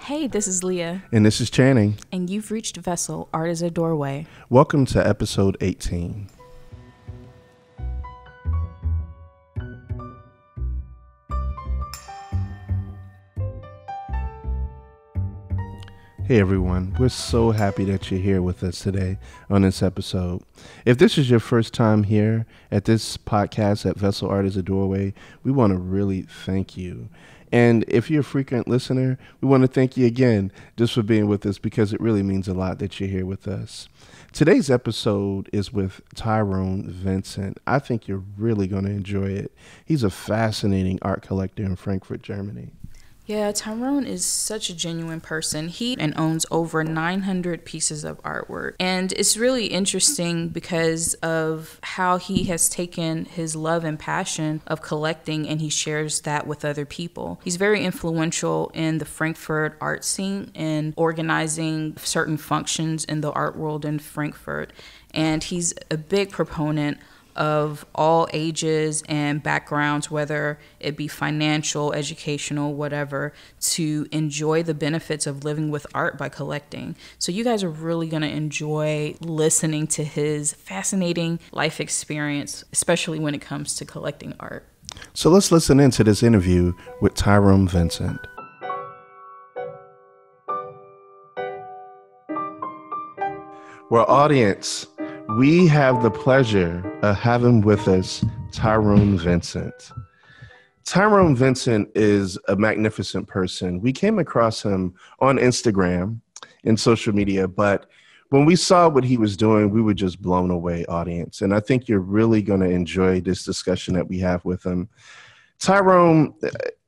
Hey, this is Leah. And this is Channing. And you've reached Vessel, Art is a Doorway. Welcome to episode 18. Hey everyone, we're so happy that you're here with us today on this episode. If this is your first time here at this podcast at Vessel Art is a Doorway, we want to really thank you. And if you're a frequent listener, we want to thank you again just for being with us because it really means a lot that you're here with us. Today's episode is with Tyrone Vincent. I think you're really going to enjoy it. He's a fascinating art collector in Frankfurt, Germany. Yeah, Tyrone is such a genuine person. He owns over 900 pieces of artwork. And it's really interesting because of how he has taken his love and passion of collecting and he shares that with other people. He's very influential in the Frankfurt art scene and organizing certain functions in the art world in Frankfurt. And he's a big proponent of all ages and backgrounds, whether it be financial, educational, whatever, to enjoy the benefits of living with art by collecting. So you guys are really going to enjoy listening to his fascinating life experience, especially when it comes to collecting art. So let's listen into this interview with Tyrone Vincent. Well, audience, we have the pleasure of having with us Tyrone Vincent. Tyrone Vincent is a magnificent person. We came across him on Instagram and social media, but when we saw what he was doing, we were just blown away, audience. And I think you're really going to enjoy this discussion that we have with him. Tyrone,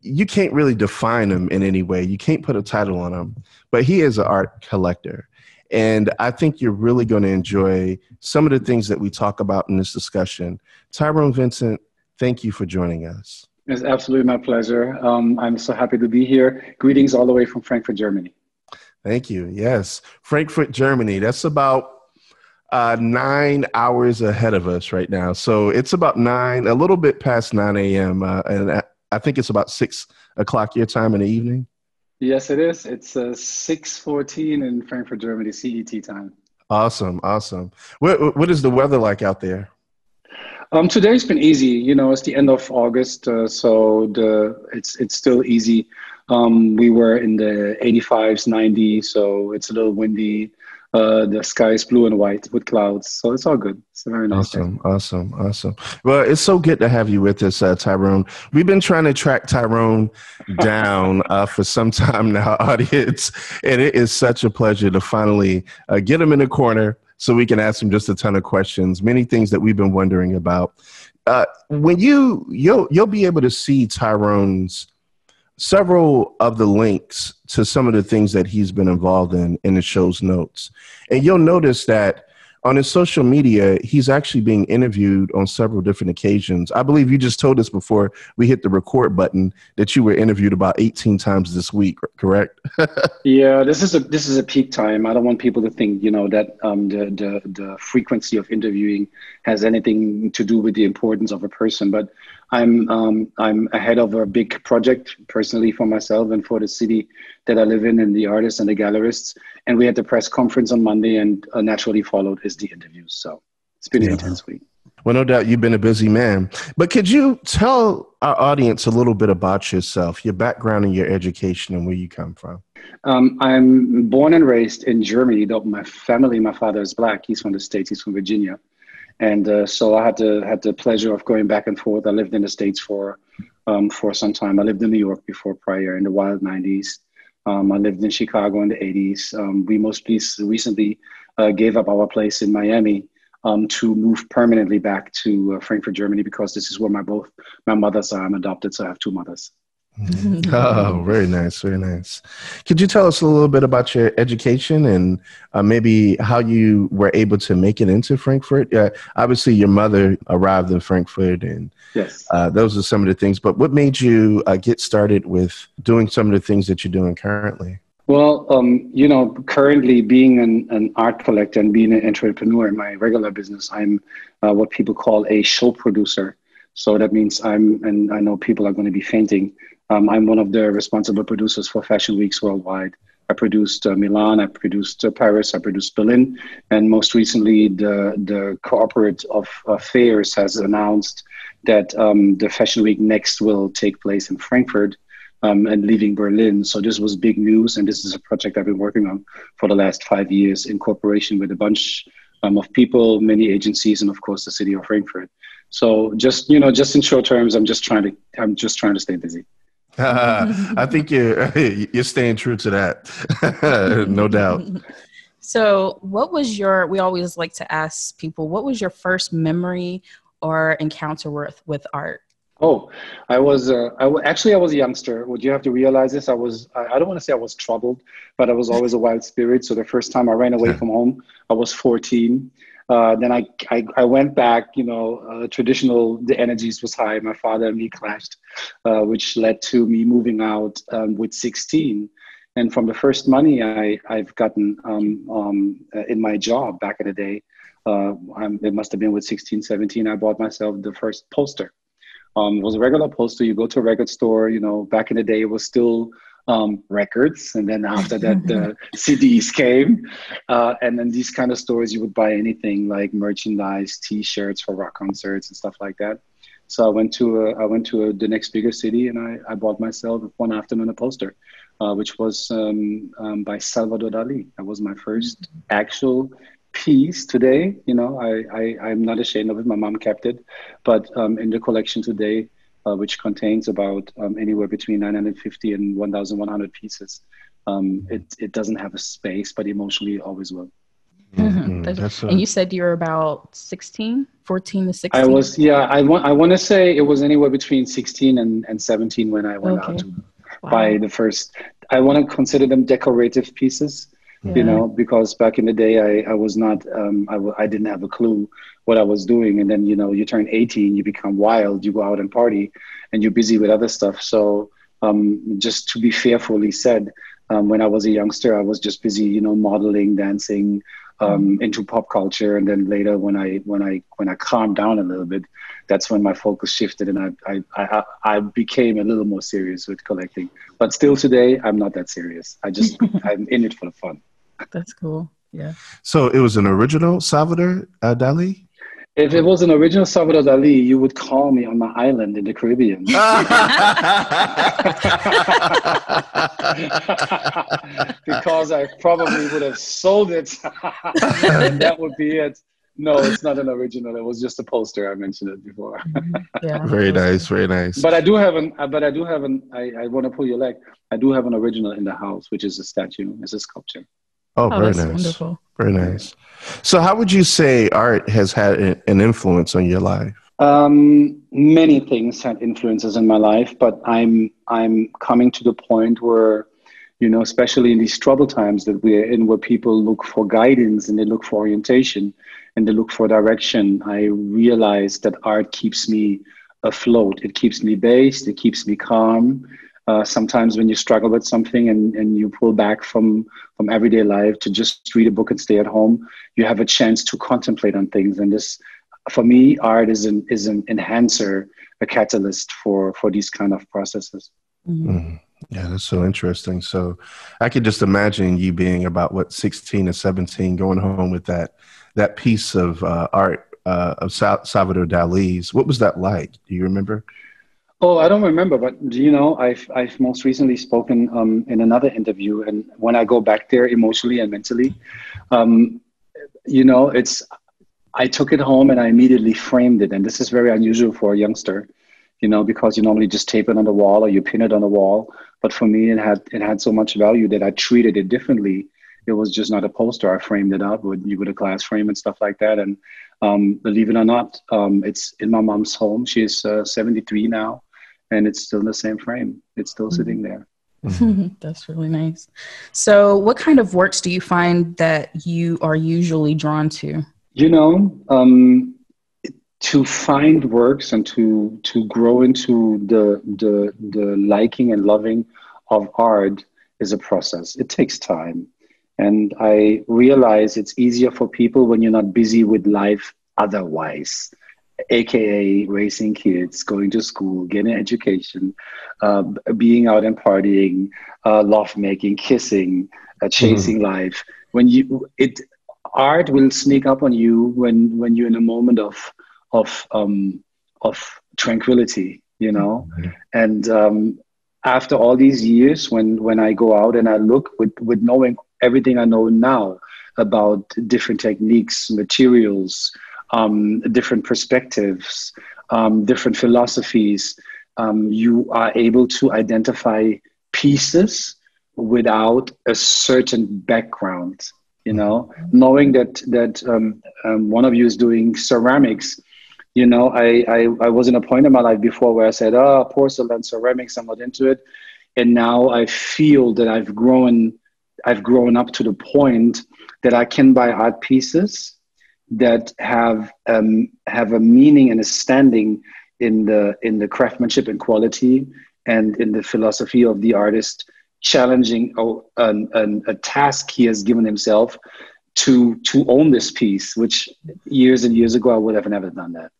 you can't really define him in any way. You can't put a title on him, but he is an art collector. And I think you're really going to enjoy some of the things that we talk about in this discussion. Tyrone Vincent, thank you for joining us. It's absolutely my pleasure. I'm so happy to be here. Greetings all the way from Frankfurt, Germany. Thank you. Yes, Frankfurt, Germany. That's about 9 hours ahead of us right now. So it's about a little bit past 9 a.m. And I think it's about 6 o'clock your time in the evening. Yes, it is. It's 6:14 in Frankfurt, Germany, CET time. Awesome. What is the weather like out there? Today's been easy. You know, it's the end of August, so it's still easy. We were in the 85s, 90s, so it's a little windy. The sky is blue and white with clouds, so it's all good. It's a very nice day. Awesome. Well, it's so good to have you with us, Tyrone. We've been trying to track Tyrone down for some time now, audience, and it is such a pleasure to finally get him in the corner so we can ask him just a ton of questions, many things that we've been wondering about. When you'll be able to see Tyrone's several of the links to some of the things that he's been involved in the show's notes. And you'll notice that on his social media, he's actually being interviewed on several different occasions. I believe you just told us before we hit the record button that you were interviewed about 18 times this week, correct? Yeah, this is a peak time. I don't want people to think, that the frequency of interviewing has anything to do with the importance of a person. But I'm ahead of a big project personally for myself and for the city that I live in, and the artists and the gallerists. And we had the press conference on Monday, and naturally followed is the interviews. So it's been an intense week. Well, no doubt you've been a busy man. But could you tell our audience a little bit about yourself, your background and your education and where you come from? I'm born and raised in Germany. Though my father is Black. He's from the States. He's from Virginia. And so I had the pleasure of going back and forth. I lived in the States for some time. I lived in New York prior in the wild 90s. I lived in Chicago in the 80s. We most recently gave up our place in Miami to move permanently back to Frankfurt, Germany, because this is where both my mothers are. I'm adopted, so I have two mothers. Oh, very nice. Very nice. Could you tell us a little bit about your education and maybe how you were able to make it into Frankfurt? Obviously, your mother arrived in Frankfurt, and yes, those are some of the things. But what made you get started with doing some of the things that you're doing currently? Well, currently being an art collector and being an entrepreneur in my regular business, I'm what people call a show producer. So that means and I know people are going to be fainting. I'm one of the responsible producers for fashion weeks worldwide. I produced Milan, I produced Paris, I produced Berlin, and most recently the corporate of fairs has announced that the fashion week next will take place in Frankfurt. And leaving Berlin. So this was big news. And this is a project I've been working on for the last 5 years in cooperation with a bunch of people, many agencies, and of course the city of Frankfurt. So just in short terms, I'm just trying to stay busy. I think you're staying true to that. No doubt. So we always like to ask people, what was your first memory or encounter with art? Oh, I was a youngster. Would you have to realize this? I don't want to say I was troubled, but I was always a wild spirit. So the first time I ran away from home, I was 14. Then I went back, the energies was high. My father and me clashed, which led to me moving out with 16. And from the first money I've gotten in my job back in the day, it must have been with 16, 17, I bought myself the first poster. It was a regular poster. You go to a record store, back in the day, it was still records. And then after that, the CDs came. And then these kind of stores, you would buy anything like merchandise, T-shirts for rock concerts and stuff like that. So I went to the next bigger city and I bought myself one afternoon a poster, which was by Salvador Dali. That was my first actual piece today. I'm not ashamed of it. My mom kept it, but in the collection today, which contains about anywhere between 950 and 1,100 pieces, it doesn't have a space, but emotionally it always will. Mm-hmm. And you said you were about 14 to 16? I was, I want to say it was anywhere between 16 and 17 when I went out to buy the first. I want to consider them decorative pieces. Yeah. Because back in the day, I was not, I didn't have a clue what I was doing. And then, you turn 18, you become wild, you go out and party and you're busy with other stuff. So just to be fairly said, when I was a youngster, I was just busy, modeling, dancing, into pop culture. And then later when I calmed down a little bit, that's when my focus shifted and I became a little more serious with collecting. But still today, I'm not that serious. I'm in it for the fun. That's cool. Yeah. So it was an original Salvador Dali? If it was an original Salvador Dali, you would call me on my island in the Caribbean. Because I probably would have sold it. And that would be it. No, it's not an original. It was just a poster. I mentioned it before. Yeah. Very nice. Very nice. But I want to pull your leg. I do have an original in the house, which is a statue. It's a sculpture. Oh, very nice. Wonderful. Very nice. So how would you say art has had an influence on your life? Many things had influences in my life, but I'm coming to the point where, especially in these troubled times that we're in, where people look for guidance and they look for orientation and they look for direction, I realize that art keeps me afloat. It keeps me based. It keeps me calm. Sometimes when you struggle with something and you pull back from everyday life to just read a book and stay at home, you have a chance to contemplate on things. And this, for me, art is an enhancer, a catalyst for these kind of processes. Mm-hmm. Yeah, that's so interesting. So I could just imagine you being about 16 or 17, going home with that piece of art of Salvador Dali's. What was that like? Do you remember? Oh, I don't remember, but I've most recently spoken in another interview, and when I go back there emotionally and mentally, I took it home and I immediately framed it, and this is very unusual for a youngster, because you normally just tape it on the wall or you pin it on the wall. But for me, it had so much value that I treated it differently. It was just not a poster. I framed it up with a glass frame and stuff like that. And believe it or not, it's in my mom's home. She's 73 now. And it's still in the same frame. It's still sitting there. That's really nice. So what kind of works do you find that you are usually drawn to? To find works and to grow into the liking and loving of art is a process. It takes time. And I realize it's easier for people when you're not busy with life otherwise, AKA raising kids, going to school, getting an education, being out and partying, love making, kissing, chasing life. When art will sneak up on you when you're in a moment of tranquility, you know. And after all these years, when I go out and I look with knowing everything I know now about different techniques, materials, different perspectives, different philosophies, you are able to identify pieces without a certain background. You know, knowing that one of you is doing ceramics. You know, I was in a point in my life before where I said, "Oh, porcelain, ceramics, I'm not into it," and now I feel that I've grown up to the point that I can buy art pieces that have a meaning and a standing in the craftsmanship and quality and in the philosophy of the artist, challenging a task he has given himself to own this piece, which years and years ago I would have never done that.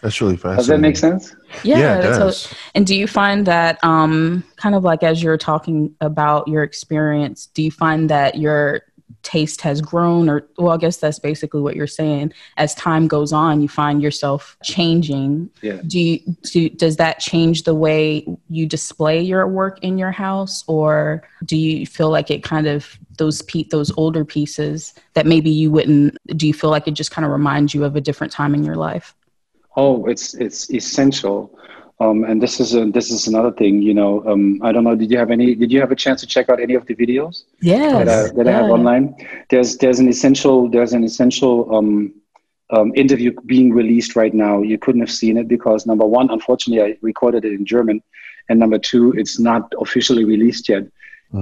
That's really fascinating. Does that make sense? Yeah, it does. And do you find that kind of like as you're talking about your experience, do you find that your taste has grown, or well, I guess that's basically what you're saying. As time goes on, you find yourself changing. Yeah. Does that change the way you display your work in your house, or do you feel like it kind of those older pieces that maybe you wouldn't? Do you feel like it just kind of reminds you of a different time in your life? Oh, it's essential. And this is another thing, you know. I don't know. Did you have a chance to check out any of the videos? Yeah, that I have online? There's an essential interview being released right now. You couldn't have seen it because number one, unfortunately, I recorded it in German, and number two, it's not officially released yet.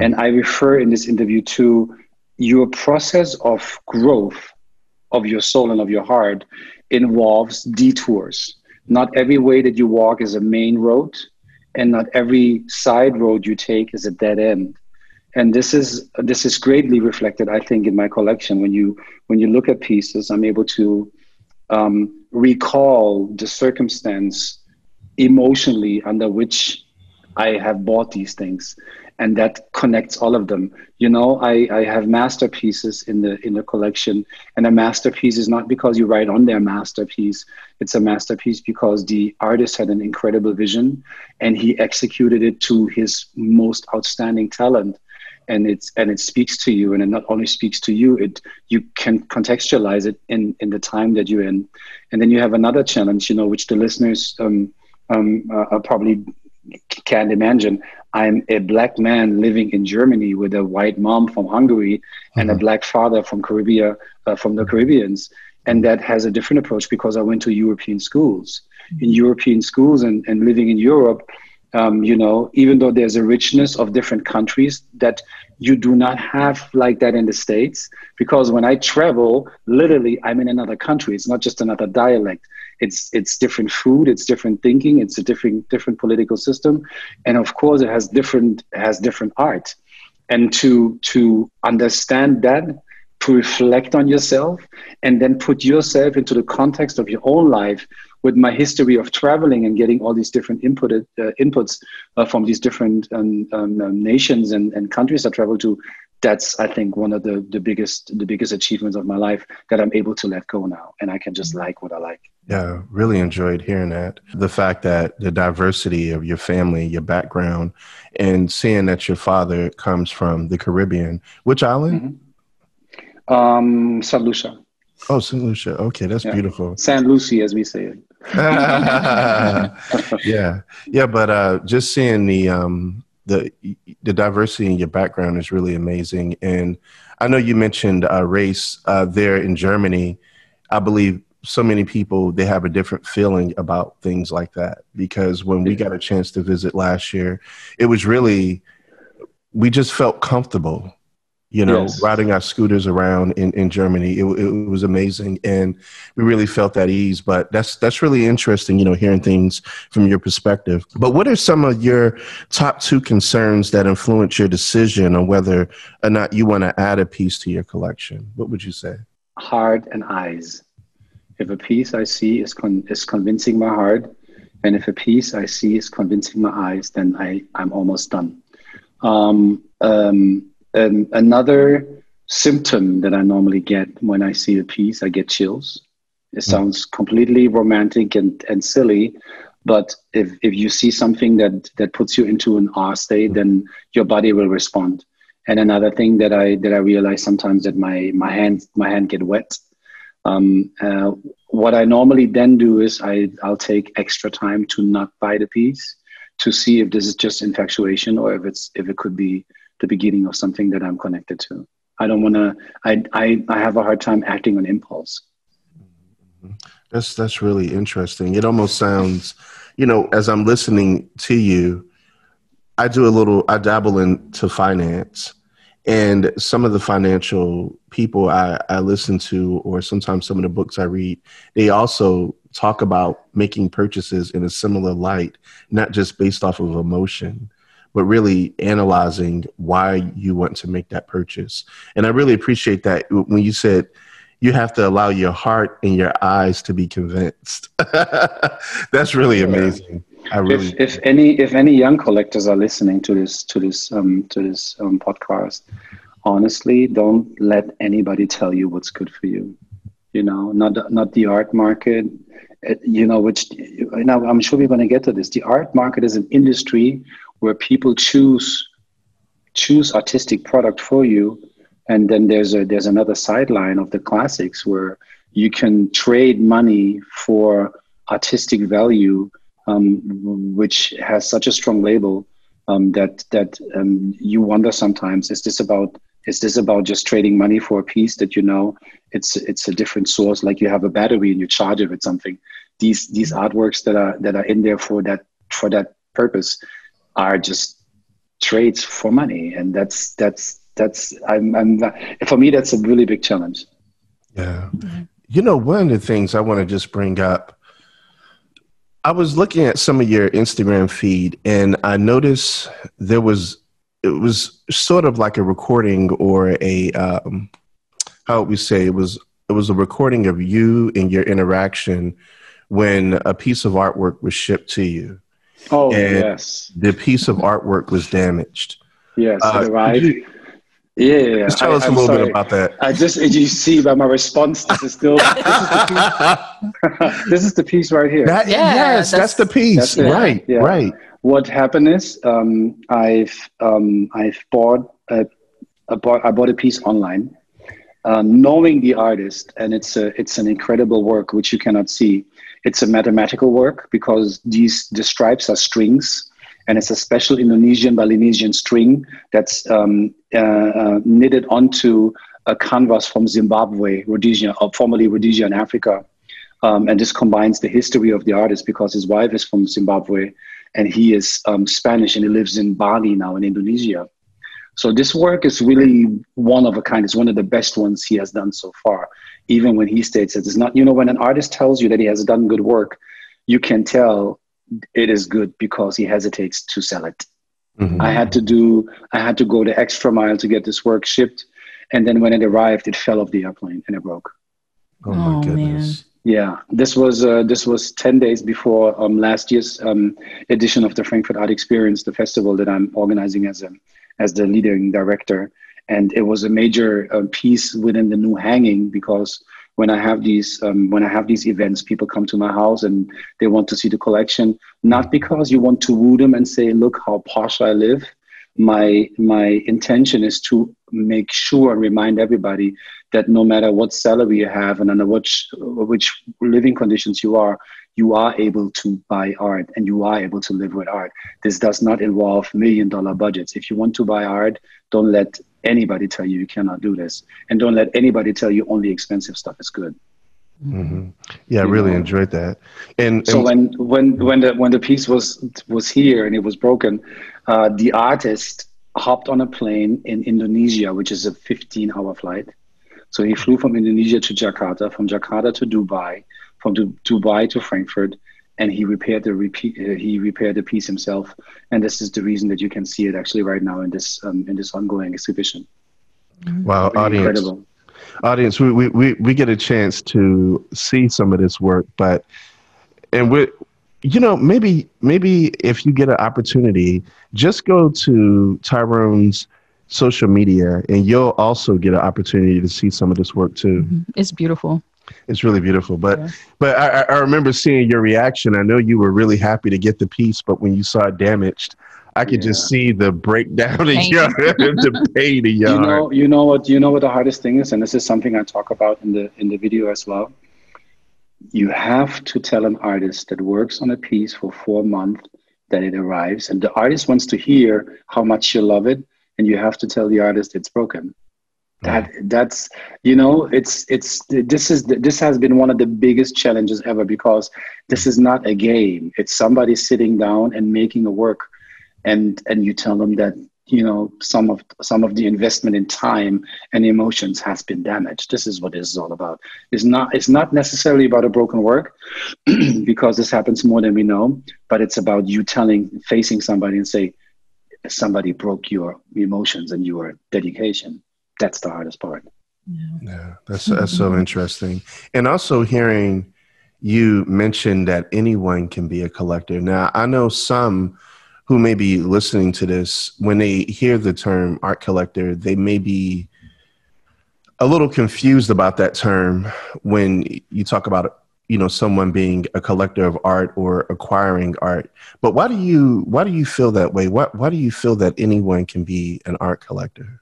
And I refer in this interview to your process of growth of your soul and of your heart involves detours. Not every way that you walk is a main road, and not every side road you take is a dead end. And this is greatly reflected, I think, in my collection. When you look at pieces, I'm able to recall the circumstance emotionally under which I have bought these things, and that connects all of them. You know, I have masterpieces in the collection, and a masterpiece is not because you write on their masterpiece. It's a masterpiece because the artist had an incredible vision, and he executed it to his most outstanding talent. And it speaks to you, and it not only speaks to you, you can contextualize it in the time that you're in. And then you have another challenge, you know, which the listeners probably can't imagine. I'm a black man living in Germany with a white mom from Hungary and a black father from the Caribbeans. And that has a different approach because I went to European schools. In European schools and living in Europe, you know, even though there's a richness of different countries that you do not have like that in the States, because when I travel, literally, I'm in another country. It's not just another dialect. It's different food, it's different thinking, it's a different political system, and of course, it has different art. And to understand that, to reflect on yourself, and then put yourself into the context of your own life. With my history of traveling and getting all these different inputs from these different nations and countries I travel to, that's, I think, one of the biggest achievements of my life, that I'm able to let go now, and I can just like what I like. Yeah, really enjoyed hearing that. The fact that the diversity of your family, your background, and seeing that your father comes from the Caribbean. Which island? St. Lucia. Oh, St. Lucia. Okay, that's beautiful. St. Lucie, as we say it. Yeah, but just seeing the diversity in your background is really amazing. And I know you mentioned race there in Germany. I believe so many people, they have a different feeling about things like that, because when we got a chance to visit last year, it was really, we just felt comfortable. Yes. riding our scooters around in Germany. It was amazing. And we really felt at ease. But that's really interesting, hearing things from your perspective. But what are some of your top 2 concerns that influence your decision on whether or not you want to add a piece to your collection? What would you say? Heart and eyes. If a piece I see is convincing my heart, and if a piece I see is convincing my eyes, then I'm almost done. Another symptom that I normally get when I see a piece, I get chills. It sounds completely romantic and silly, but if you see something that puts you into an awe state, then your body will respond. And another thing that I realize sometimes that my hand get wet. What I normally then do is I'll take extra time to not buy the piece to see if this is just infatuation or if it could be the beginning of something that I'm connected to. I don't want to. I have a hard time acting on impulse. That's really interesting. It almost sounds, as I'm listening to you, I dabble into finance, and some of the financial people I listen to, or sometimes some of the books I read, they also talk about making purchases in a similar light, not just based off of emotion, but really analyzing why you want to make that purchase. And I really appreciate that when you said you have to allow your heart and your eyes to be convinced. That's really amazing. If any young collectors are listening to this podcast, honestly, don't let anybody tell you what's good for you. Not the art market. Which I'm sure we're going to get to this. The art market is an industry where people choose artistic product for you, and then there's another sideline of the classics where you can trade money for artistic value, which has such a strong label that you wonder sometimes, is this about just trading money for a piece that it's a different source, like you have a battery and you charge it with something. These artworks that are in there for that purpose are just trades for money, and that's for me that's a really big challenge. Yeah. One of the things I want to just bring up, I was looking at some of your Instagram feed, and I noticed it was sort of like a recording, or a how would we say, it was a recording of you and your interaction when a piece of artwork was shipped to you. Oh, and yes. The piece of artwork was damaged. Yes, it arrived. Yeah. Just tell us a little bit about that. You see by my response, this is the piece right here. That's the piece. Right, yeah. Right. What happened is, I've bought a piece online, knowing the artist, and it's an incredible work which you cannot see. It's a mathematical work because the stripes are strings, and it's a special Indonesian Balinesian string that's knitted onto a canvas from Zimbabwe, Rhodesia, or formerly Rhodesia in Africa. And this combines the history of the artist because his wife is from Zimbabwe and he is Spanish, and he lives in Bali now in Indonesia. So this work is really one of a kind. It's one of the best ones he has done so far. Even when he states that it's not, when an artist tells you that he has done good work, you can tell it is good because he hesitates to sell it. Mm-hmm. I had to go the extra mile to get this work shipped. And then when it arrived, it fell off the airplane and it broke. Oh my goodness. Man. Yeah, this was 10 days before last year's edition of the Frankfurt Art Experience, the festival that I'm organizing as the leading director. And it was a major piece within the new hanging, because when I have these events, people come to my house and they want to see the collection, not because you want to woo them and say, look how posh I live. My intention is to make sure and remind everybody that no matter what salary you have and under which living conditions you are able to buy art and you are able to live with art. This does not involve $1 million budgets. If you want to buy art, don't let anybody tell you cannot do this. And don't let anybody tell you only expensive stuff is good. Mm-hmm. Yeah, I really enjoyed that. And so when the piece was here and it was broken, the artist hopped on a plane in Indonesia, which is a 15-hour flight. So he flew from Indonesia to Jakarta, from Jakarta to Dubai, from Dubai to Frankfurt, and he repaired the piece himself. And this is the reason that you can see it actually right now in this ongoing exhibition. Wow, Really incredible. Audience, we get a chance to see some of this work, and maybe if you get an opportunity, just go to Tyrone's social media and you'll also get an opportunity to see some of this work too. It's beautiful. It's really beautiful. But I remember seeing your reaction. I know you were really happy to get the piece, but when you saw it damaged, I could just see the breakdown in your the pain in your heart. You know what the hardest thing is, and this is something I talk about in the video as well. You have to tell an artist that works on a piece for 4 months that it arrives, and the artist wants to hear how much you love it, and you have to tell the artist it's broken. This has been one of the biggest challenges ever, because this is not a game. It's somebody sitting down and making a work, and you tell them that some of the investment in time and emotions has been damaged. This is what this is all about. It's not necessarily about a broken work, because this happens more than we know, but it's about you facing somebody and say, somebody broke your emotions and your dedication. That's the hardest part. Yeah, that's so interesting. And also hearing you mention that anyone can be a collector. Now, I know some who may be listening to this, when they hear the term art collector, they may be a little confused about that term when you talk about, someone being a collector of art or acquiring art. But why do you feel that way? Why do you feel that anyone can be an art collector?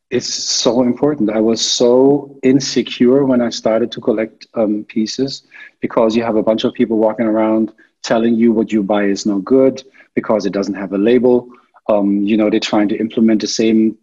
It's so important. I was so insecure when I started to collect pieces, because you have a bunch of people walking around telling you what you buy is no good because it doesn't have a label. They're trying to implement the same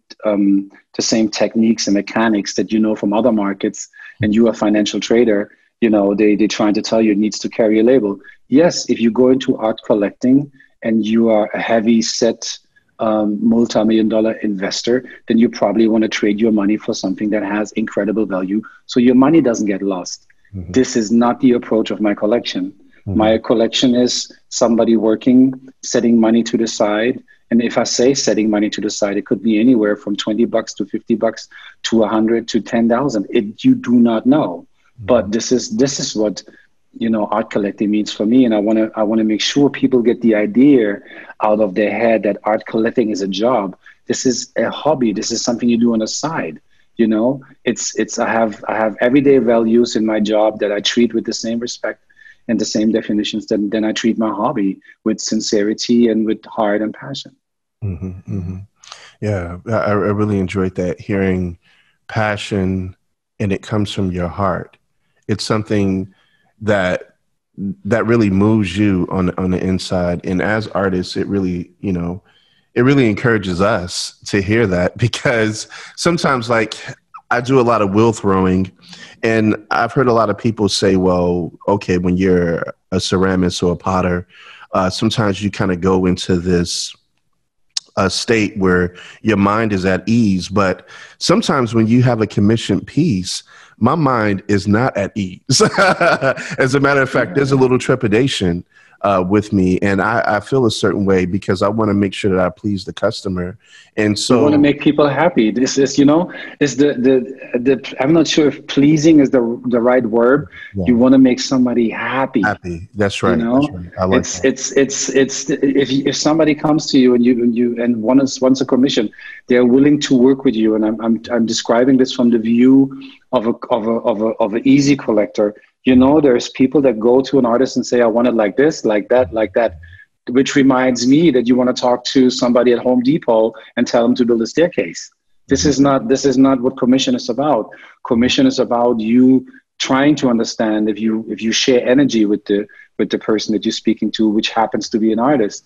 techniques and mechanics that you know from other markets, and you, a financial trader, they're trying to tell you it needs to carry a label. Yes, if you go into art collecting and you are a heavy set multi-million-dollar investor, then you probably want to trade your money for something that has incredible value, so your money doesn't get lost. Mm-hmm. This is not the approach of my collection. Mm-hmm. My collection is somebody working, setting money to the side. And if I say setting money to the side, it could be anywhere from $20 to $50 to $100 to $10,000. You do not know. Mm-hmm. But this is what art collecting means for me, and I want to make sure people get the idea out of their head that art collecting is a job. This is a hobby. This is something you do on the side. I have everyday values in my job that I treat with the same respect and the same definitions than I treat my hobby, with sincerity and with heart and passion. Mm-hmm, mm-hmm. Yeah, I really enjoyed that, hearing passion, and it comes from your heart. It's something that really moves you on the inside. And as artists, it really encourages us to hear that, because sometimes, like, I do a lot of wheel throwing, and I've heard a lot of people say, well, okay, when you're a ceramist or a potter, sometimes you kind of go into this state where your mind is at ease. But sometimes when you have a commissioned piece, my mind is not at ease. As a matter of fact, there's a little trepidation with me, and I feel a certain way because I want to make sure that I please the customer. And so you want to make people happy. This is, is the I'm not sure if pleasing is the right word. Yeah. You want to make somebody happy. Happy. That's right. That's right. I like that. If somebody comes to you and wants a commission, they're willing to work with you. And I'm describing this from the view of an easy collector. There's people that go to an artist and say, I want it like this, like that, like that, which reminds me that you want to talk to somebody at Home Depot and tell them to build a staircase. This is not what commission is about. Commission is about you trying to understand if you share energy with the person that you're speaking to, which happens to be an artist.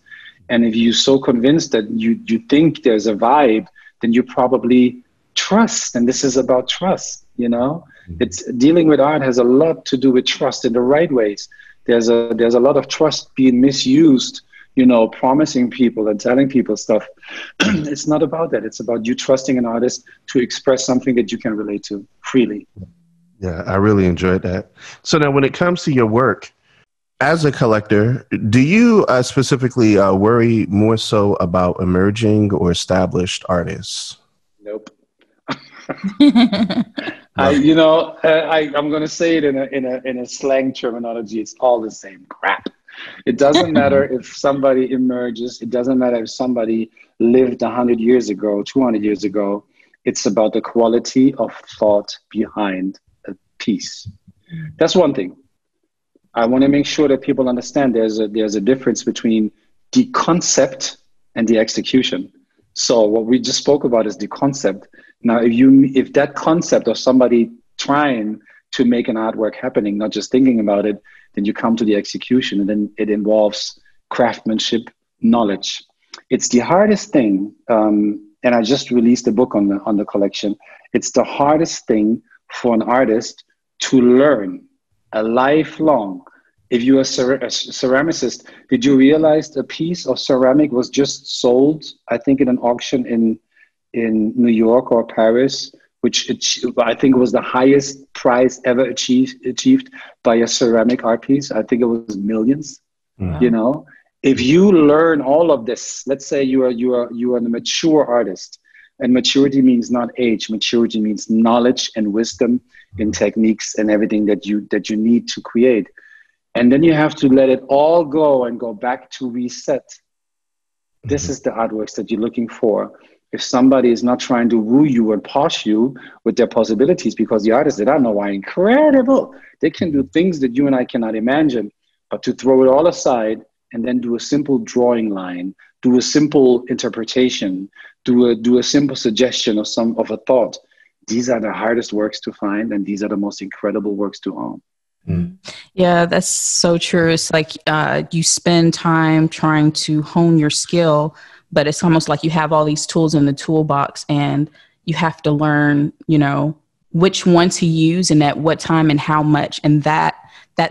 And if you're so convinced that you think there's a vibe, then you probably trust. And this is about trust, It's dealing with art has a lot to do with trust in the right ways. There's a lot of trust being misused promising people and telling people stuff. It's not about that. It's about you trusting an artist to express something that you can relate to freely. Yeah, I really enjoyed that. So now when it comes to your work as a collector, do you specifically worry more so about emerging or established artists? Nope. I'm going to say it in a slang terminology. It's all the same crap. It doesn't matter if somebody emerges. It doesn't matter if somebody lived 100 years ago, 200 years ago. It's about the quality of thought behind a piece. That's one thing. I want to make sure that people understand there's a difference between the concept and the execution. So what we just spoke about is the concept. Now, if that concept of somebody trying to make an artwork happening, not just thinking about it, then you come to the execution, and then it involves craftsmanship, knowledge. It's the hardest thing, and I just released a book on the collection. It's the hardest thing for an artist to learn, a lifelong. If you're a ceramicist, did you realize a piece of ceramic was just sold, I think, in an auction in New York or Paris, which I think was the highest price ever achieved by a ceramic art piece. I think it was millions. Mm-hmm. If you learn all of this, let's say you are a mature artist, and maturity means not age. Maturity means knowledge and wisdom in techniques and everything that you need to create. And then you have to let it all go and go back to reset. Mm-hmm. This is the artworks that you're looking for. If somebody is not trying to woo you and push you with their possibilities, because the artists that I know are incredible. They can do things that you and I cannot imagine, but to throw it all aside and then do a simple drawing line, do a simple interpretation, do a simple suggestion of a thought. These are the hardest works to find, and these are the most incredible works to own. Mm. Yeah, that's so true. It's like you spend time trying to hone your skill, but it's almost like you have all these tools in the toolbox, and you have to learn, which one to use and at what time and how much. And that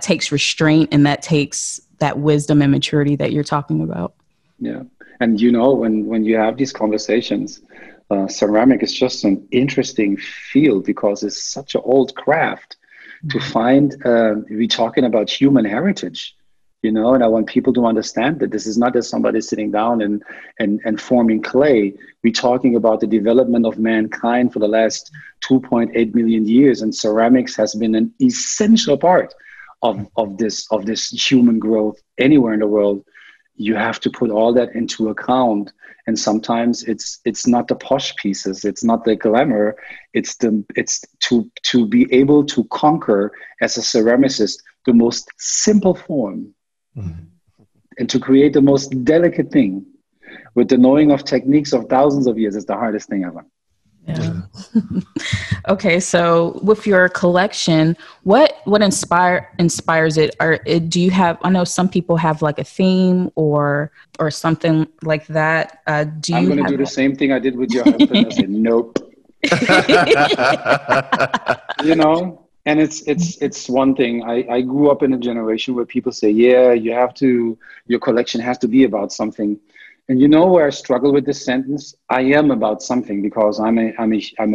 takes restraint, and that takes that wisdom and maturity that you're talking about. Yeah. And when you have these conversations, ceramic is just an interesting field because it's such an old craft. To find, we're talking about human heritage, and I want people to understand that this is not just somebody sitting down and forming clay. We're talking about the development of mankind for the last 2.8 million years, and ceramics has been an essential part of this human growth anywhere in the world. You have to put all that into account. And sometimes it's not the posh pieces, it's not the glamour, it's to be able to conquer as a ceramicist the most simple form, mm-hmm. and to create the most delicate thing with the knowing of techniques of thousands of years is the hardest thing ever. Yeah. Okay, so with your collection, what inspires it? Do you have? I know some people have like a theme or something like that. I'm going to do the same thing I did with your husband. I said nope. And it's one thing. I grew up in a generation where people say, yeah, your collection has to be about something. And where I struggle with this sentence? I am about something because I'm a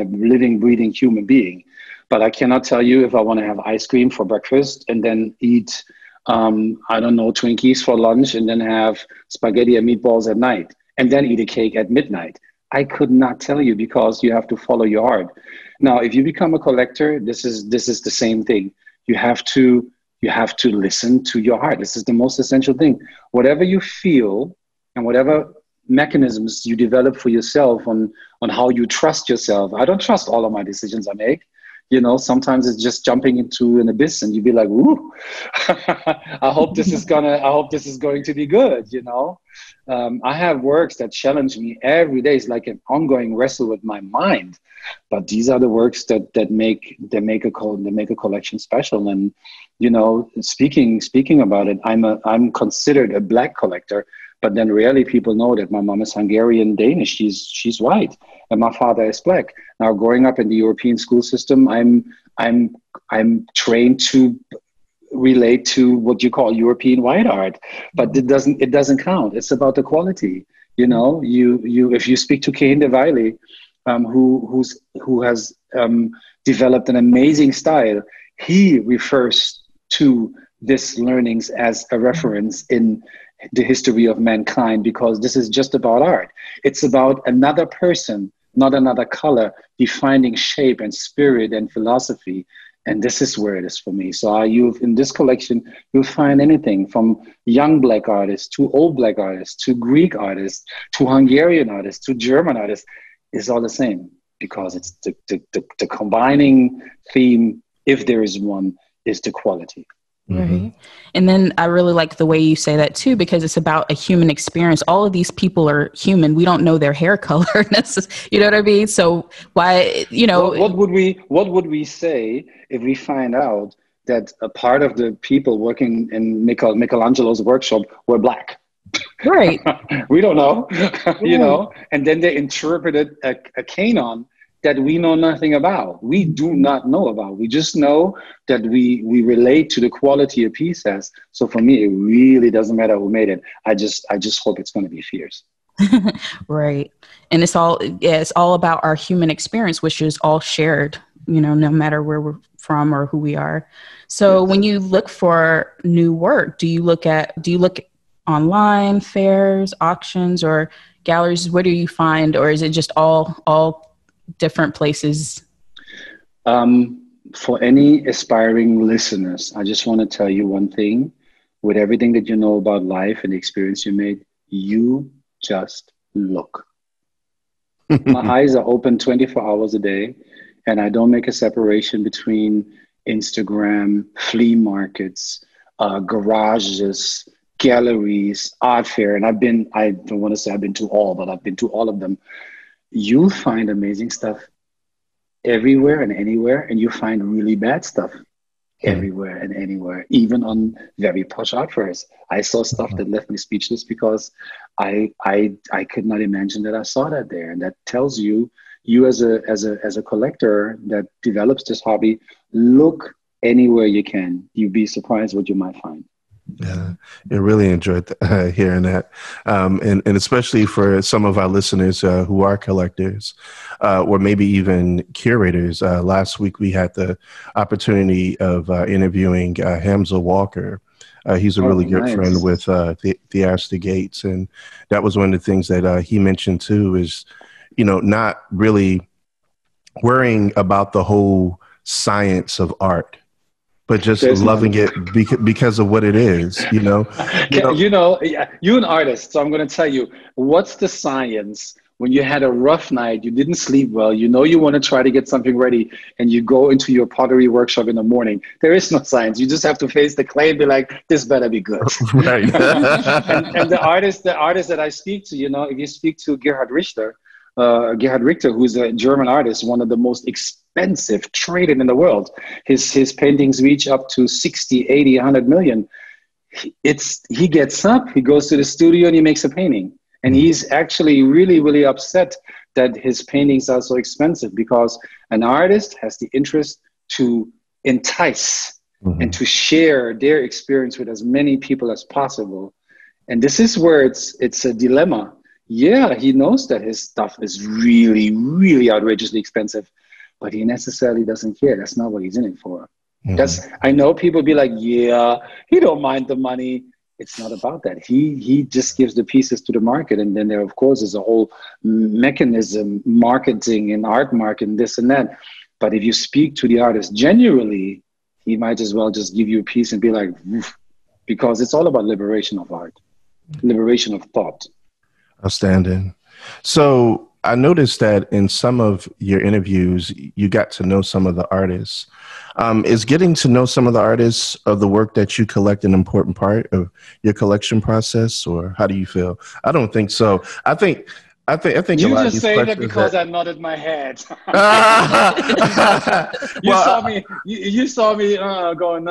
living, breathing human being. But I cannot tell you if I want to have ice cream for breakfast and then eat, Twinkies for lunch and then have spaghetti and meatballs at night and then eat a cake at midnight. I could not tell you because you have to follow your heart. Now, if you become a collector, this is the same thing. You have to listen to your heart. This is the most essential thing. Whatever you feel, and whatever mechanisms you develop for yourself on how you trust yourself. I don't trust all of my decisions I make. Sometimes it's just jumping into an abyss and you'd be like, ooh, I hope this is going to be good. I have works that challenge me every day. It's like an ongoing wrestle with my mind. But these are the works that make a collection special. And speaking about it, I'm considered a Black collector. But then rarely people know that my mom is Hungarian Danish. She's white, and my father is Black. Now, growing up in the European school system, I'm trained to relate to what you call European white art, but it doesn't count. It's about the quality. You know, if you speak to Kehinde Wiley, who has developed an amazing style, he refers to this learnings as a reference in the history of mankind, because this is just about art. It's about another person, not another color, defining shape and spirit and philosophy. And this is where it is for me. So in this collection, you'll find anything from young Black artists to old Black artists to Greek artists to Hungarian artists to German artists. It's all the same, because it's the combining theme, if there is one, is the quality. Right. And then I really like the way you say that too, because it's about a human experience. All of these people are human. We don't know their hair color necessarily. You know what I mean? So why, you know, what would we say if we find out that a part of the people working in Michelangelo's workshop were Black? Right. We don't know, you know, and then they interpreted a canon that we know nothing about. We do not know about. We just know that we relate to the quality of pieces. So for me, it really doesn't matter who made it. I just hope it's going to be fierce. Right. And it's all about our human experience, which is all shared, you know, no matter where we're from or who we are. So when you look for new work, do you look online, fairs, auctions, or galleries? Where do you find, or is it just all different places? For any aspiring listeners, I just want to tell you one thing. With everything that you know about life and the experience you made, you just look. My eyes are open 24 hours a day, and I don't make a separation between Instagram, flea markets, garages, galleries, art fair. And I don't want to say I've been to all, but I've been to all of them. You'll find amazing stuff everywhere and anywhere, and you find really bad stuff everywhere and anywhere, even on very posh art fairs. I saw stuff that left me speechless, because I could not imagine that I saw that there. And that tells you as a collector that develops this hobby, look anywhere you can. You'd be surprised what you might find. Yeah, I really enjoyed hearing that. And especially for some of our listeners who are collectors or maybe even curators. Last week, we had the opportunity of interviewing Hamza Walker. He's a really good friend with the Astor Gates. And that was one of the things that he mentioned, too, is, you know, not really worrying about the whole science of art, but just loving it because of what it is, you know. You're an artist, so I'm going to tell you, what's the science when you had a rough night, you didn't sleep well, you know you want to try to get something ready, and you go into your pottery workshop in the morning? There is no science. You just have to face the clay and be like, this better be good. Right. and the artist that I speak to, you know, if you speak to Gerhard Richter, who's a German artist, one of the most expensive traded in the world. His paintings reach up to 60, 80, 100 million. He gets up, he goes to the studio and he makes a painting. And he's actually really, really upset that his paintings are so expensive, because an artist has the interest to entice and to share their experience with as many people as possible. And this is where it's a dilemma. Yeah, he knows that his stuff is really, really outrageously expensive, but he necessarily doesn't care. That's not what he's in it for. I know people be like, yeah, he don't mind the money. It's not about that. He just gives the pieces to the market. And then there, of course, is a whole mechanism, marketing and art market and this and that. But if you speak to the artist genuinely, he might as well just give you a piece and be like, woof, because it's all about liberation of art, liberation of thought. Outstanding. So I noticed that in some of your interviews, you got to know some of the artists. Is getting to know some of the artists of the work that you collect an important part of your collection process, or how do you feel? I don't think so. I think you just say that because I nodded my head. You saw me going.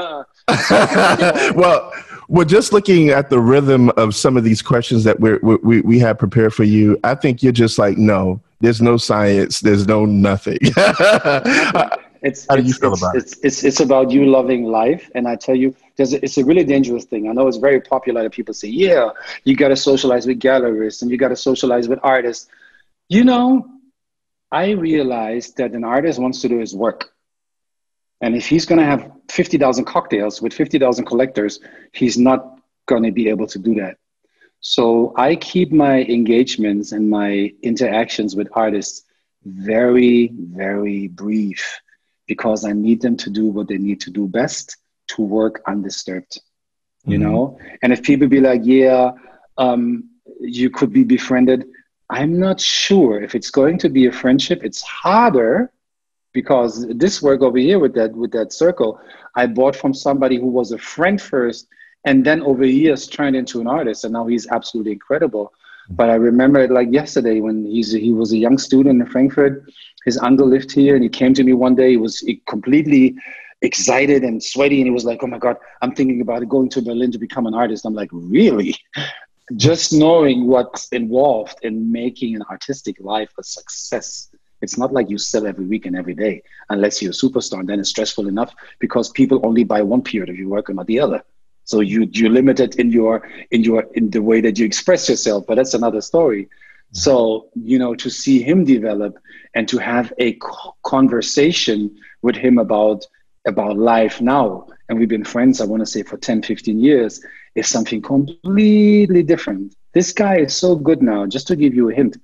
Well, just looking at the rhythm of some of these questions that we have prepared for you, I think you're just like, no, there's no science, there's no nothing. It's How do you it's feel it's about it? it's about you loving life, and I tell you, it's a really dangerous thing. I know it's very popular that people say, yeah, you got to socialize with gallerists and you got to socialize with artists. You know, I realized that an artist wants to do his work, and if he's going to have 50,000 cocktails with 50,000 collectors, he's not going to be able to do that. So I keep my engagements and my interactions with artists very, very brief because I need them to do what they need to do best, to work undisturbed, you Mm-hmm. know? And if people be like, yeah, you could be befriended, I'm not sure if it's going to be a friendship. It's harder because this work over here with that circle, I bought from somebody who was a friend first, and then over years turned into an artist, and now he's absolutely incredible. But I remember it like yesterday when he was a young student in Frankfurt. His uncle lived here, and he came to me one day. He was completely excited and sweaty, and he was like, "Oh my God, I'm thinking about going to Berlin to become an artist." I'm like, "Really?" Just knowing what's involved in making an artistic life a success. It's not like you sell every week and every day, unless you're a superstar, and then it's stressful enough because people only buy one period of your work and not the other. So you're limited in the way that you express yourself, but that's another story. So, you know, to see him develop and to have a conversation with him about life now, and we've been friends, I want to say for 10, 15 years, is something completely different. This guy is so good now. Just to give you a hint,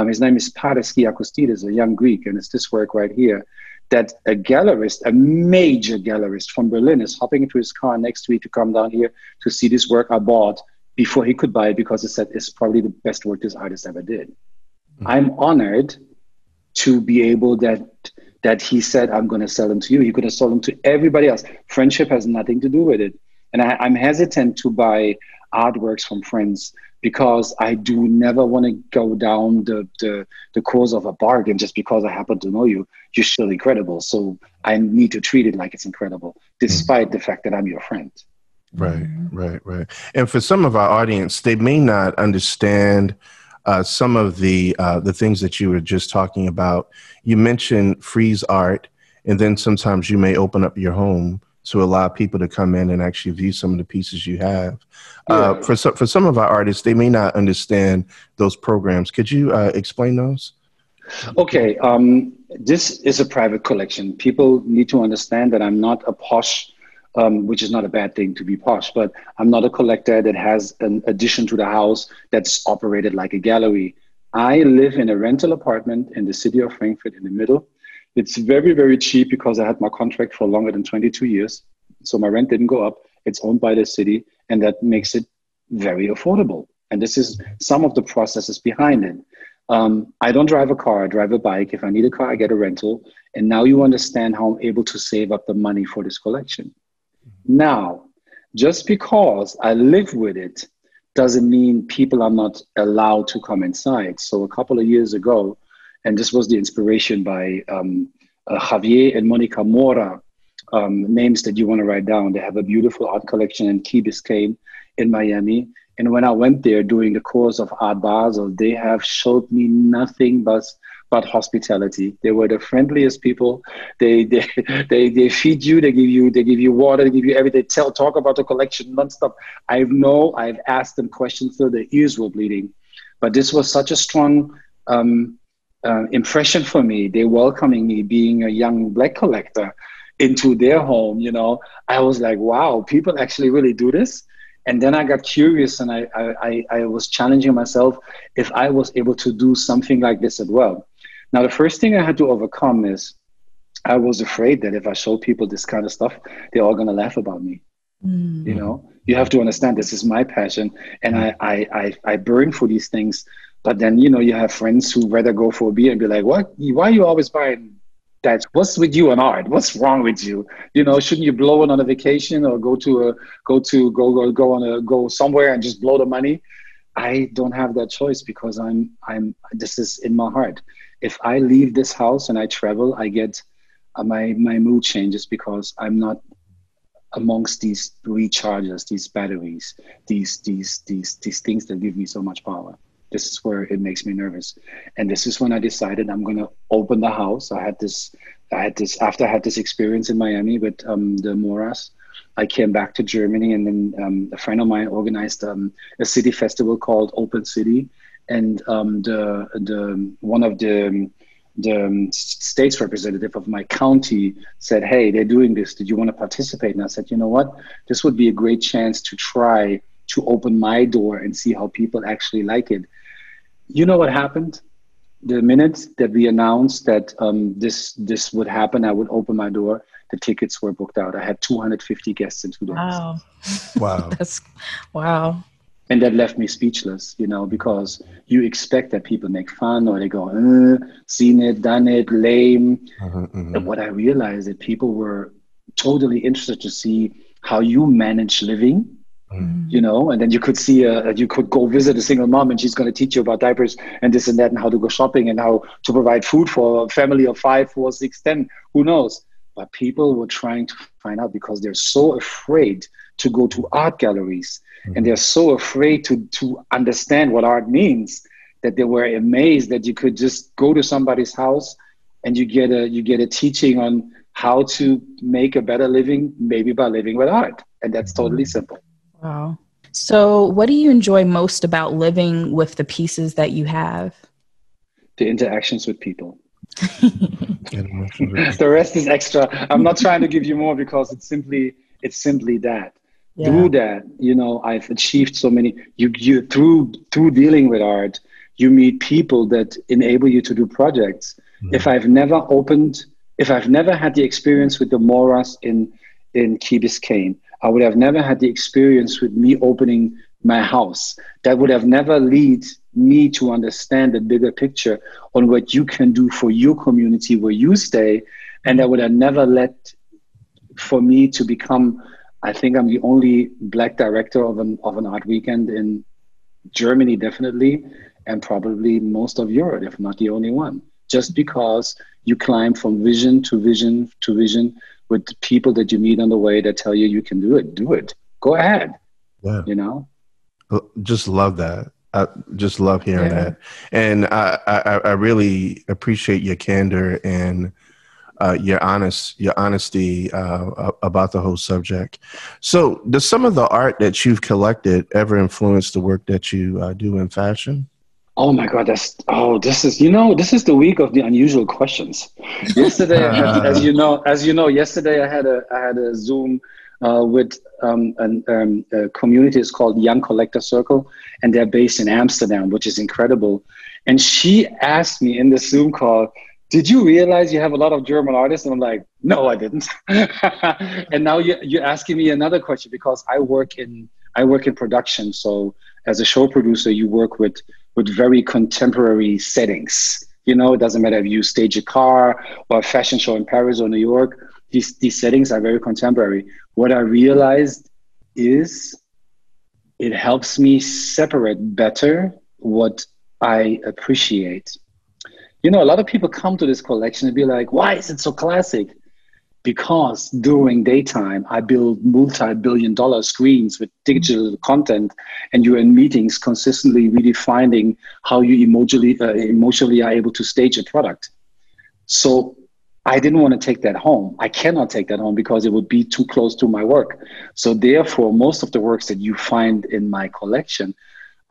his name is Paris Kiakostides, a young Greek, and it's this work right here that a gallerist, a major gallerist from Berlin, is hopping into his car next week to come down here to see this work I bought before he could buy it because he said it's probably the best work this artist ever did. Mm-hmm. I'm honored to be able that he said, I'm going to sell them to you. He could have sold them to everybody else. Friendship has nothing to do with it. And I'm hesitant to buy artworks from friends because I do never want to go down the course of a bargain just because I happen to know you. You're still incredible. So I need to treat it like it's incredible, despite the fact that I'm your friend. Right. And for some of our audience, they may not understand some of the things that you were just talking about. You mentioned freeze art, and then sometimes you may open up your home to allow people to come in and actually view some of the pieces you have. Yeah. For some of our artists, they may not understand those programs. Could you explain those? Okay, this is a private collection. People need to understand that I'm not a posh, which is not a bad thing to be posh, but I'm not a collector that has an addition to the house that's operated like a gallery. I live in a rental apartment in the city of Frankfurt in the middle. It's very, very cheap because I had my contract for longer than 22 years. So my rent didn't go up. It's owned by the city, and that makes it very affordable. And this is some of the processes behind it. I don't drive a car, I drive a bike. If I need a car, I get a rental. And now you understand how I'm able to save up the money for this collection. Now, just because I live with it doesn't mean people are not allowed to come inside. So a couple of years ago, and this was the inspiration by Javier and Monica Mora, names that you want to write down. They have a beautiful art collection in Key Biscayne in Miami. And when I went there during the course of Art Basel, they have showed me nothing but hospitality. They were the friendliest people. They feed you, they give you water, they give you everything. Talk about the collection nonstop. I've asked them questions till their ears were bleeding. But this was such a strong impression for me. They welcoming me being a young Black collector into their home, you know. I was like, wow, people actually really do this. And then I got curious, and I was challenging myself if I was able to do something like this as well. Now, the first thing I had to overcome is I was afraid that if I show people this kind of stuff, they're all going to laugh about me. Mm. You know, you have to understand this is my passion, and I burn for these things. But then, you know, you have friends who rather go for a beer and be like, "What? Why are you always buying that? What's with you and art? What's wrong with you? You know, shouldn't you blow it on a vacation or go somewhere and just blow the money?" I don't have that choice because this is in my heart. If I leave this house and I travel, I get my mood changes because I'm not amongst these rechargers, these batteries, these things that give me so much power. This is where it makes me nervous. And this is when I decided I'm going to open the house. I had this after I had this experience in Miami with the Moras, I came back to Germany, and then a friend of mine organized a city festival called Open City, and the one of the state's representative of my county said, "Hey, they're doing this. Did you want to participate?" And I said, "You know what? This would be a great chance to try to open my door and see how people actually like it." You know what happened? The minute that we announced that this would happen, I would open my door, the tickets were booked out. I had 250 guests in 2 days. Wow. Wow. Wow. And that left me speechless, because you expect that people make fun or they go, seen it, done it, lame. And what I realized that people were totally interested to see how you manage living, and then you could see, you could go visit a single mom and she's going to teach you about diapers and this and that and how to go shopping and how to provide food for a family of 5, 4, 6, 10, who knows? But people were trying to find out because they're so afraid to go to art galleries and they're so afraid to understand what art means that they were amazed that you could just go to somebody's house and you get a teaching on how to make a better living, maybe by living with art. And that's totally simple. Wow. So what do you enjoy most about living with the pieces that you have? The interactions with people. The rest is extra. I'm not trying to give you more because it's simply that. Yeah. Through that, I've achieved so many. You through dealing with art, you meet people that enable you to do projects. If I've never had the experience with the Moras in Key Biscayne, I would have never had the experience with me opening my house. That would have never lead me to understand the bigger picture on what you can do for your community where you stay. And that would have never led for me to become, I think I'm the only Black director of an art weekend in Germany, definitely, and probably most of Europe, if not the only one. Just because you climb from vision to vision to vision with people that you meet on the way that tell you can do it. Go ahead. Yeah. Just love that. I just love hearing that. And I really appreciate your candor and your honesty about the whole subject. So does some of the art that you've collected ever influence the work that you do in fashion? Oh my God, this is the week of the unusual questions. Yesterday, as you know, yesterday I had a Zoom with a community. It's called Young Collector Circle, and they're based in Amsterdam, which is incredible. And she asked me in the Zoom call, "Did you realize you have a lot of German artists?" And I'm like, "No, I didn't." And now you're asking me another question because I work in production. So as a show producer, you work with very contemporary settings. It doesn't matter if you stage a car or a fashion show in Paris or New York. These settings are very contemporary. What I realized is it helps me separate better what I appreciate. A lot of people come to this collection and be like, "Why is it so classic?" Because during daytime, I build multi-billion-dollar screens with digital content, and you're in meetings consistently redefining how you emotionally are able to stage a product. So I didn't want to take that home. I cannot take that home because it would be too close to my work. So therefore, most of the works that you find in my collection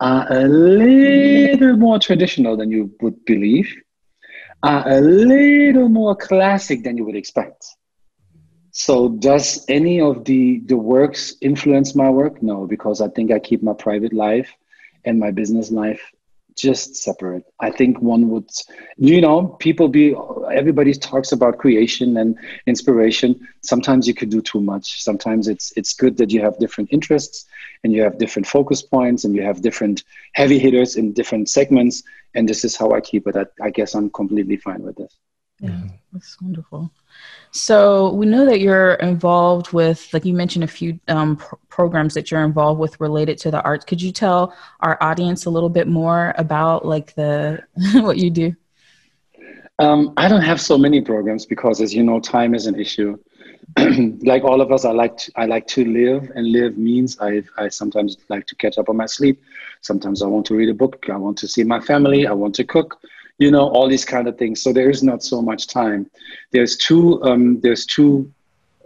are a little more traditional than you would believe, are a little more classic than you would expect. So does any of the works influence my work? No, because I think I keep my private life and my business life just separate. I think one would, everybody talks about creation and inspiration. Sometimes you could do too much. Sometimes it's good that you have different interests and you have different focus points and you have different heavy hitters in different segments. And this is how I keep it. I guess I'm completely fine with this. Yeah, that's wonderful. So we know that you're involved with, like you mentioned, a few programs that you're involved with related to the arts. Could you tell our audience a little bit more about what you do? I don't have so many programs because, as you know, time is an issue. Like all of us, I like to live, and live means I sometimes like to catch up on my sleep. Sometimes I want to read a book. I want to see my family. I want to cook. all these kind of things. So there is not so much time. There's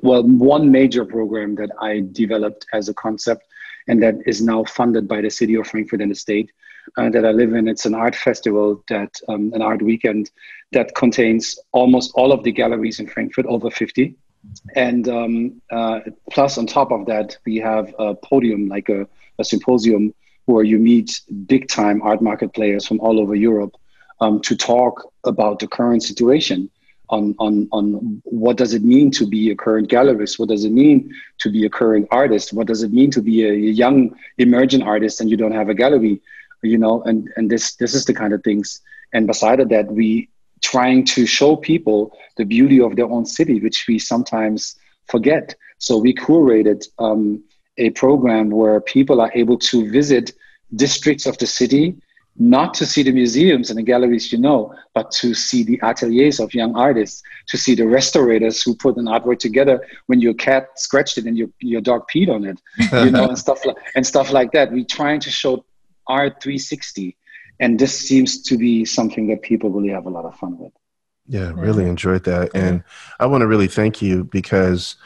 one major program that I developed as a concept, and that is now funded by the city of Frankfurt and the state that I live in. It's an art festival, an art weekend that contains almost all of the galleries in Frankfurt, over 50. And plus on top of that, we have a podium, like a symposium, where you meet big time art market players from all over Europe to talk about the current situation on what does it mean to be a current gallerist? What does it mean to be a current artist? What does it mean to be a young emerging artist and you don't have a gallery? And this is the kind of things. And beside of that, we trying to show people the beauty of their own city, which we sometimes forget. So we curated a program where people are able to visit districts of the city, not to see the museums and the galleries, but to see the ateliers of young artists, to see the restaurators who put an artwork together when your cat scratched it and your dog peed on it, and stuff like that. We're trying to show art 360. And this seems to be something that people really have a lot of fun with. Yeah, really enjoyed that. And I want to really thank you because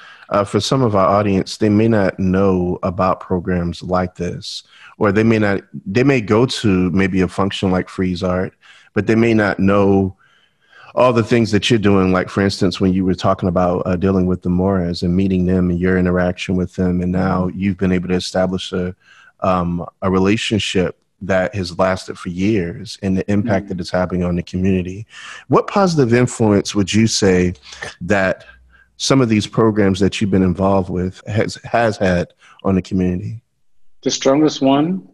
for some of our audience, they may not know about programs like this, or they may go to maybe a function like Freeze Art, but they may not know all the things that you're doing. Like, for instance, when you were talking about dealing with the Moras and meeting them and your interaction with them, and now you've been able to establish a relationship that has lasted for years and the impact that it's having on the community. What positive influence would you say that some of these programs that you've been involved with has had on the community? The strongest one,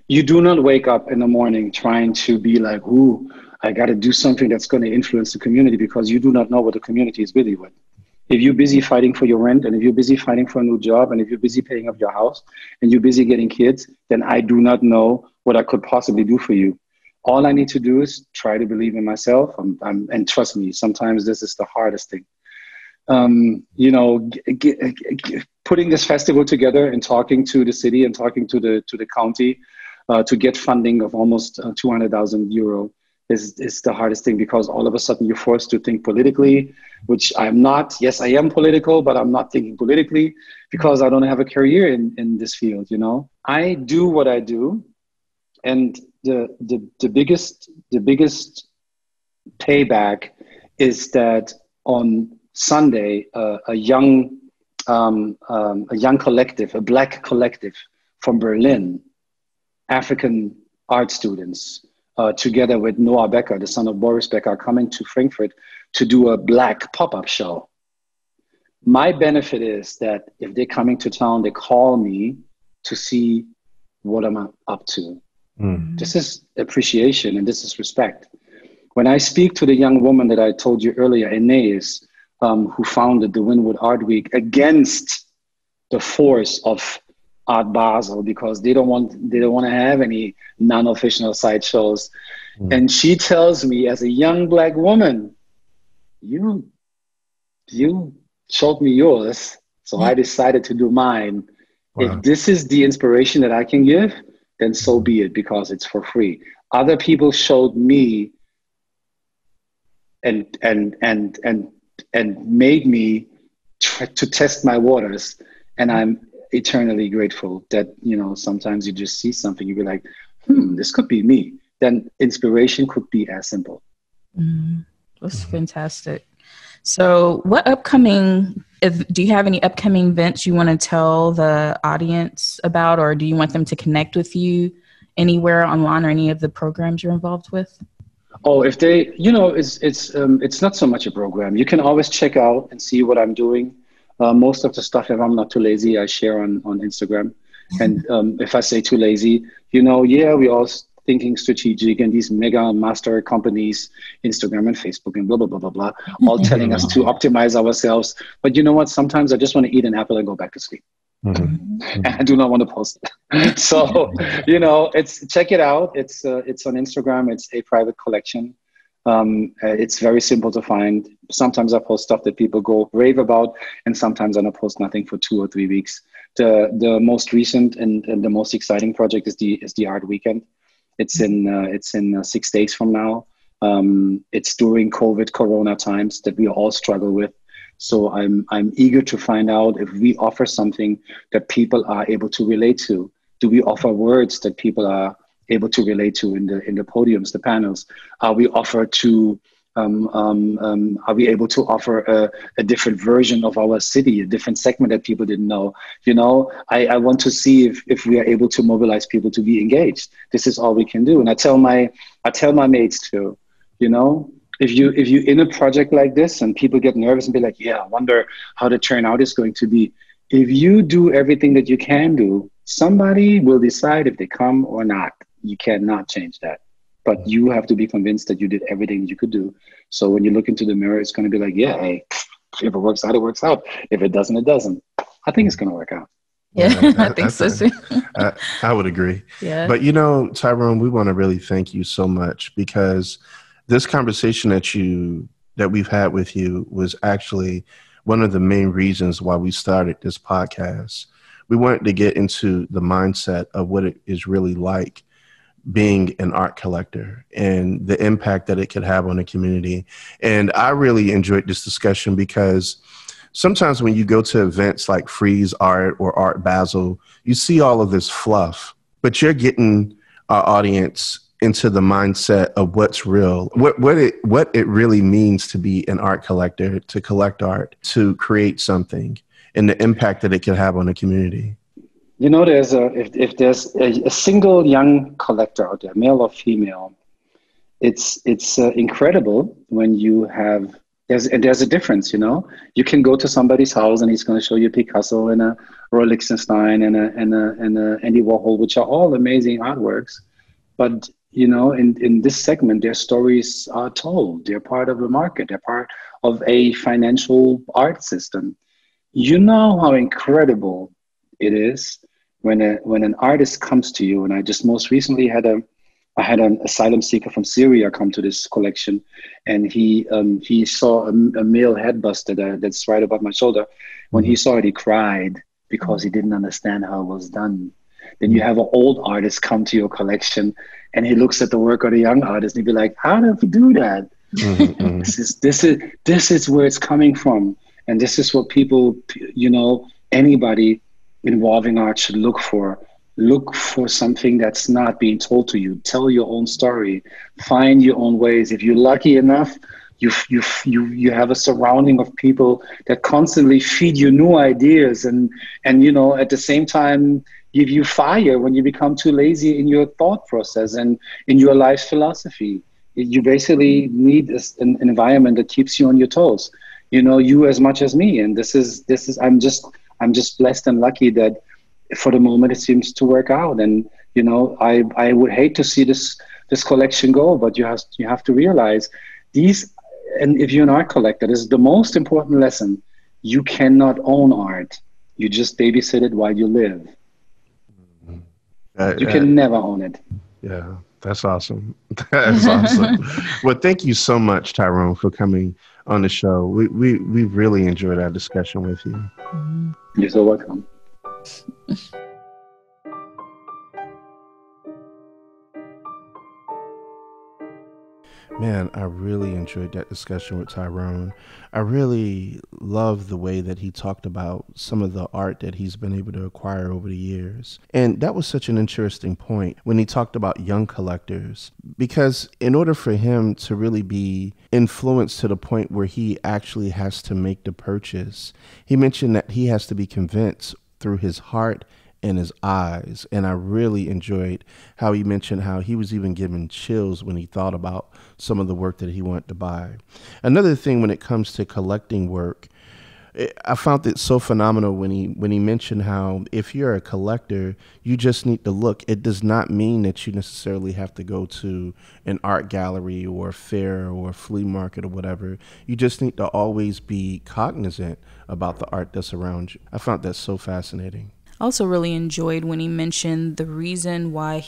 you do not wake up in the morning trying to be like, ooh, I got to do something that's going to influence the community, because you do not know what the community is busy with. If you're busy fighting for your rent, and if you're busy fighting for a new job, and if you're busy paying up your house, and you're busy getting kids, then I do not know what I could possibly do for you. All I need to do is try to believe in myself. And trust me, sometimes this is the hardest thing. Putting this festival together and talking to the city and talking to the county to get funding of almost 200,000 euro is the hardest thing, because all of a sudden you're forced to think politically, which I'm not. Yes, I am political, but I'm not thinking politically because I don't have a career in this field. I do what I do. And the biggest payback is that on Sunday, a young collective, a Black collective from Berlin, African art students, together with Noah Becker, the son of Boris Becker, coming to Frankfurt to do a Black pop-up show. My benefit is that if they're coming to town, they call me to see what I'm up to. This is appreciation and this is respect. When I speak to the young woman that I told you earlier, Aeneas, who founded the Winwood Art Week against the force of Art Basel, because they don't want to have any non-official side shows. And she tells me, as a young Black woman, you showed me yours, so I decided to do mine. Wow. If this is the inspiration that I can give, then so be it, because it's for free. Other people showed me and made me try to test my waters. And I'm eternally grateful that, sometimes you just see something, you be like, this could be me. Then inspiration could be as simple. That's fantastic. So do you have any upcoming events you want to tell the audience about, or do you want them to connect with you anywhere online or any of the programs you're involved with? Oh, if they, it's not so much a program. You can always check out and see what I'm doing. Most of the stuff, if I'm not too lazy, I share on Instagram. And if I say too lazy, we all thinking strategic, and these mega master companies, Instagram and Facebook and blah, blah, blah, blah, blah, all telling us to optimize ourselves. But you know what? Sometimes I just want to eat an apple and go back to sleep. And I do not want to post it. So, check it out. It's on Instagram. It's a private collection. It's very simple to find. Sometimes I post stuff that people go rave about, and sometimes I don't post nothing for 2 or 3 weeks. The most recent and the most exciting project is the Art Weekend. It's in 6 days from now. It's during COVID, Corona times that we all struggle with. So I'm eager to find out if we offer something that people are able to relate to. Do we offer words that people are able to relate to in the podiums, the panels? Are we are we able to offer a different version of our city, a different segment that people didn't know? You know, I want to see if we are able to mobilize people to be engaged. This is all we can do. And I tell my mates too, you know, if you in a project like this and people get nervous and be like, yeah, I wonder how the turnout is going to be. If you do everything that you can do, somebody will decide if they come or not. You cannot change that. But you have to be convinced that you did everything you could do. So when you look into the mirror, it's going to be like, yeah, hey, if it works out, it works out. If it doesn't, it doesn't. I think it's going to work out. Yeah, I think so too. I would agree. Yeah. But, you know, Tyrone, we want to really thank you so much, because this conversation that we've had with you was actually one of the main reasons why we started this podcast. We wanted to get into the mindset of what it is really like being an art collector and the impact that it could have on the community. And I really enjoyed this discussion because sometimes when you go to events like Freeze Art or Art Basel, you see all of this fluff, but you're getting our audience into the mindset of what's real, what it really means to be an art collector, to collect art, to create something, and the impact that it can have on the community. You know, if there's a single young collector out there, male or female, it's incredible when you have, there's a difference, you know. You can go to somebody's house and he's going to show you Picasso and a Roy Lichtenstein and a Andy Warhol, which are all amazing artworks. But, you know, in this segment, their stories are told. They're part of the market. They're part of a financial art system. You know how incredible it is when an artist comes to you. And I just most recently had an asylum seeker from Syria come to this collection, and he saw a male head bust that's right above my shoulder. When he saw it, he cried because he didn't understand how it was done. Then you have an old artist come to your collection, and he looks at the work of the young artist, and he'd be like, "How did we do that?" This is where it's coming from, and this is what people, you know, anybody involving art should look for. Look for something that's not being told to you. Tell your own story. Find your own ways. If you're lucky enough, you have a surrounding of people that constantly feed you new ideas and you know, at the same time give you fire when you become too lazy in your thought process and in your life philosophy. You basically need an environment that keeps you on your toes. You know, you as much as me. And this is I'm just blessed and lucky that for the moment it seems to work out. And, you know, I would hate to see this collection go, but you have to realize these, and if you're an art collector, this is the most important lesson. You cannot own art. You just babysit it while you live. You can never own it. Yeah, that's awesome. That's awesome. Well, thank you so much, Tyrone, for coming on the show. We really enjoyed our discussion with you. You're so welcome. Man, I really enjoyed that discussion with Tyrone. I really love the way that he talked about some of the art that he's been able to acquire over the years. And that was such an interesting point when he talked about young collectors, because in order for him to really be influenced to the point where he actually has to make the purchase, he mentioned that he has to be convinced through his heart and his eyes. And I really enjoyed how he mentioned how he was even given chills when he thought about some of the work that he wanted to buy. Another thing when it comes to collecting work, I found it so phenomenal when he mentioned how if you're a collector, you just need to look. It does not mean that you necessarily have to go to an art gallery or a fair or a flea market or whatever. You just need to always be cognizant about the art that's around you. I found that so fascinating. I also really enjoyed when he mentioned the reason why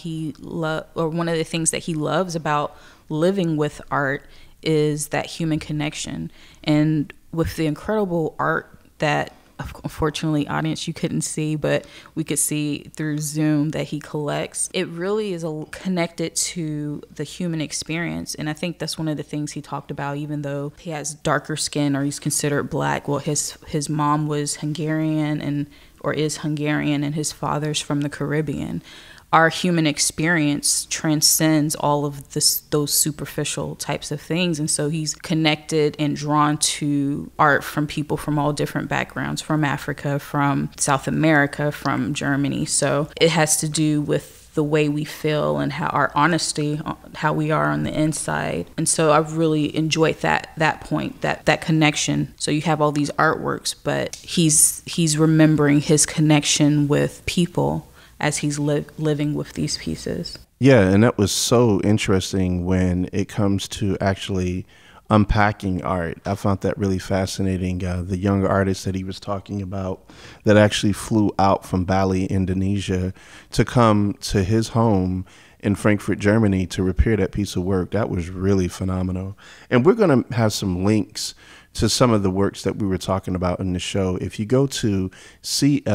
or one of the things that he loves about living with art is that human connection. And with the incredible art that unfortunately, audience, you couldn't see, but we could see through Zoom that he collects. It really is connected to the human experience. And I think that's one of the things he talked about, even though he has darker skin or he's considered black. Well, his mom was Hungarian or is Hungarian, and his father's from the Caribbean. Our human experience transcends all of those superficial types of things. And so he's connected and drawn to art from people from all different backgrounds, from Africa, from South America, from Germany. So it has to do with the way we feel and how our honesty, how we are on the inside. And so I've really enjoyed that point, that connection. So you have all these artworks, but he's remembering his connection with people as he's living with these pieces. Yeah, and that was so interesting when it comes to actually unpacking art. I found that really fascinating. The young artist that he was talking about that actually flew out from Bali, Indonesia, to come to his home in Frankfurt, Germany to repair that piece of work. That was really phenomenal. And we're going to have some links to some of the works that we were talking about in the show. If you go to clss.studio,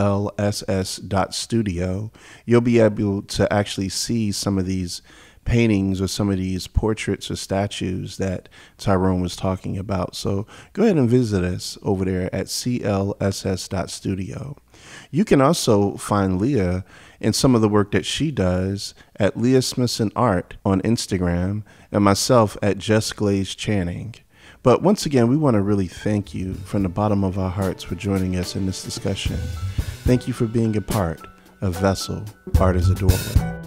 you'll be able to actually see some of these paintings or some of these portraits or statues that Tyrone was talking about. So go ahead and visit us over there at clss.studio. You can also find Leah and some of the work that she does at Leah Smithson Art on Instagram, and myself at Just Glaze Channing. But once again, we want to really thank you from the bottom of our hearts for joining us in this discussion. Thank you for being a part of Vessel, Art as a Doorway.